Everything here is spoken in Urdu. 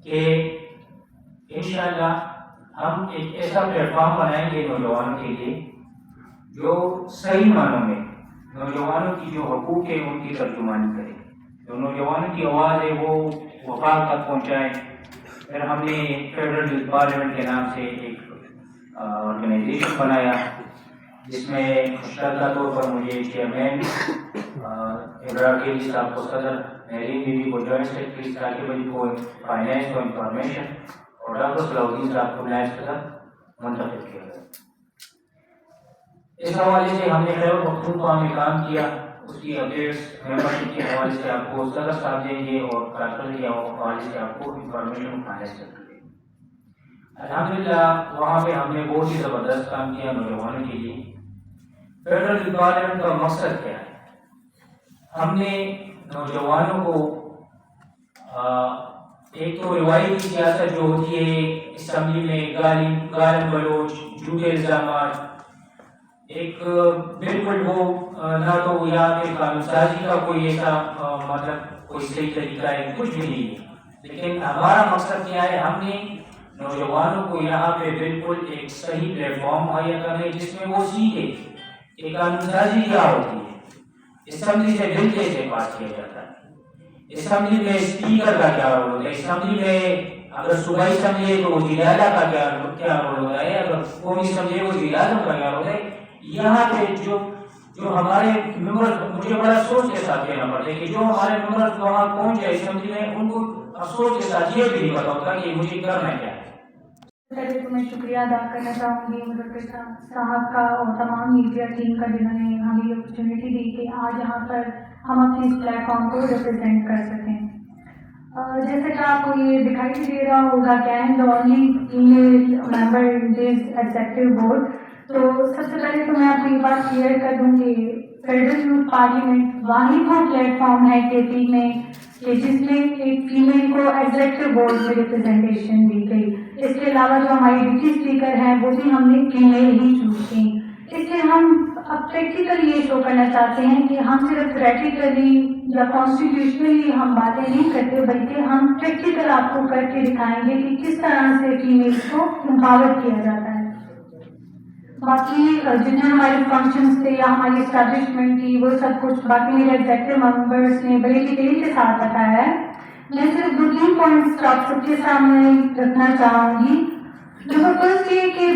کہ انشاءاللہ ہم ایک ایسا پلیٹ فارم بنائیں گے نوجوانوں کے لیے جو صحیح معنوں میں نوجوانوں کی جو حقوق ہے ان کی ترجمانی کرے، جو نوجوانوں کی آواز ہے وہ وفاق تک پہنچائے۔ پھر ہم نے فیڈرل یوتھ پارلیمنٹ کے نام سے ایک آرگنائزیشن بنایا جس میں مشترکہ طور پر مجھے چیئرمین ابرار کیلی صاحب کو صدر، نرین بیوی کو جوائنٹ سیکرٹری، ثاقب علی کو فائنینس و انفارمیشن اور ڈاکٹر صلاح الدین صاحب کو نائب صدر منتخب کیا گیا۔ اس حوالے سے ہم نے خیبر پختونخوا میں کام کیا، اس کی اپڈیٹس ممبرشپ کے حوالے سے آپ کو صدر صاحب دیں گے اور کارکن کے حوالے سے آپ کو انفارمیشن فائنینس دیں گے۔ الحمدللہ وہاں پہ ہم نے بہت ہی زبردست کام کیا نوجوانوں کے لیے۔ فیڈرل یوتھ پارلیمنٹ کا مقصد کیا ہے؟ ہم نے نوجوانوں کو ایک تو روایتی سیاست جو ہوتی ہے اسمبلی میں گالم گلوچ، جھوٹے الزامات، ایک بالکل وہ نہ تو یہاں پہ قانون سازی کا کوئی ایسا مطلب کوئی صحیح طریقہ ہے، کچھ بھی نہیں ہے، لیکن ہمارا مقصد کیا ہے؟ ہم نے نوجوانوں کو یہاں پہ بالکل ایک صحیح پلیٹ فارم مہیا کرنے جس میں وہ سیکھے کہ قانون سازی کیا ہوتی ہے، اسمبلی سے بل کیسے پاس کیا جاتا ہے، اسمبلی میں اسپیکر کا کیا رول ہوتا ہے، اسمبلی میں اگر صوبائی اسمبلی ہے تو وزیر اعلیٰ کا کیا رول ہوتا ہے، اگر قومی اسمبلی ہے وزیر اعظم کا کیا رول ہے۔ یہاں پہ جو ہمارے ممبر، مجھے بڑا افسوس کے ساتھ کہنا پڑتا ہے کہ جو ہمارے ممبر وہاں پہنچ جائے اسمبلی میں، ان کو افسوس کے ساتھ یہ بھی نہیں پتا ہوتا کہ مجھے کرنا کیا ہے۔ پہلے تو میں شکریہ ادا کرنا چاہوں گی مظفر صاحب کا اور تمام میڈیا ٹیم کا جنہوں نے ہمیں یہ اپرچونیٹی دی کہ آج یہاں پر ہم اپنے اس پلیٹ فارم کو ریپرزینٹ کر سکیں۔ جیسے کہ آپ کو یہ دکھائی دے رہا ہوگا کہ I am the only female member in this executive board. تو سب سے پہلے تو میں آپ کو یہ بات کلیئر کر دوں کہ فیڈرل یوتھ پارلیمنٹ واحد وہ پلیٹ فارم ہے کے پی میں کہ جس میں ایک فیمیل کو ایگزیکٹو بورڈ میں ریپرزنٹیشن دی گئی۔ اس کے علاوہ جو ہماری ڈپٹی اسپیکر ہیں وہ بھی ہم نے فیمیل ہی چوز کی۔ اس لیے ہم اب پریکٹیکلی یہ شو کرنا چاہتے ہیں کہ ہم صرف تھیوریٹیکلی یا کانسٹیٹیوشنلی ہم باتیں نہیں کرتے بلکہ ہم پریکٹیکل آپ کو کر کے دکھائیں گے کہ کس طرح سے فیمیلس کو امپاور کیا جاتا ہے۔ باقی جتنے ہمارے فنکشنز تھے یا ہماری اسٹیبلشمنٹ کی وہ سب کچھ باقی میرے ایگزیکٹو ممبرس نے بڑے ڈیٹیل کے ساتھ بتایا ہے۔ میں صرف 2-3 پوائنٹس آپ سب کے سامنے رکھنا چاہوں گی۔ نمبر فرسٹ یہ کہ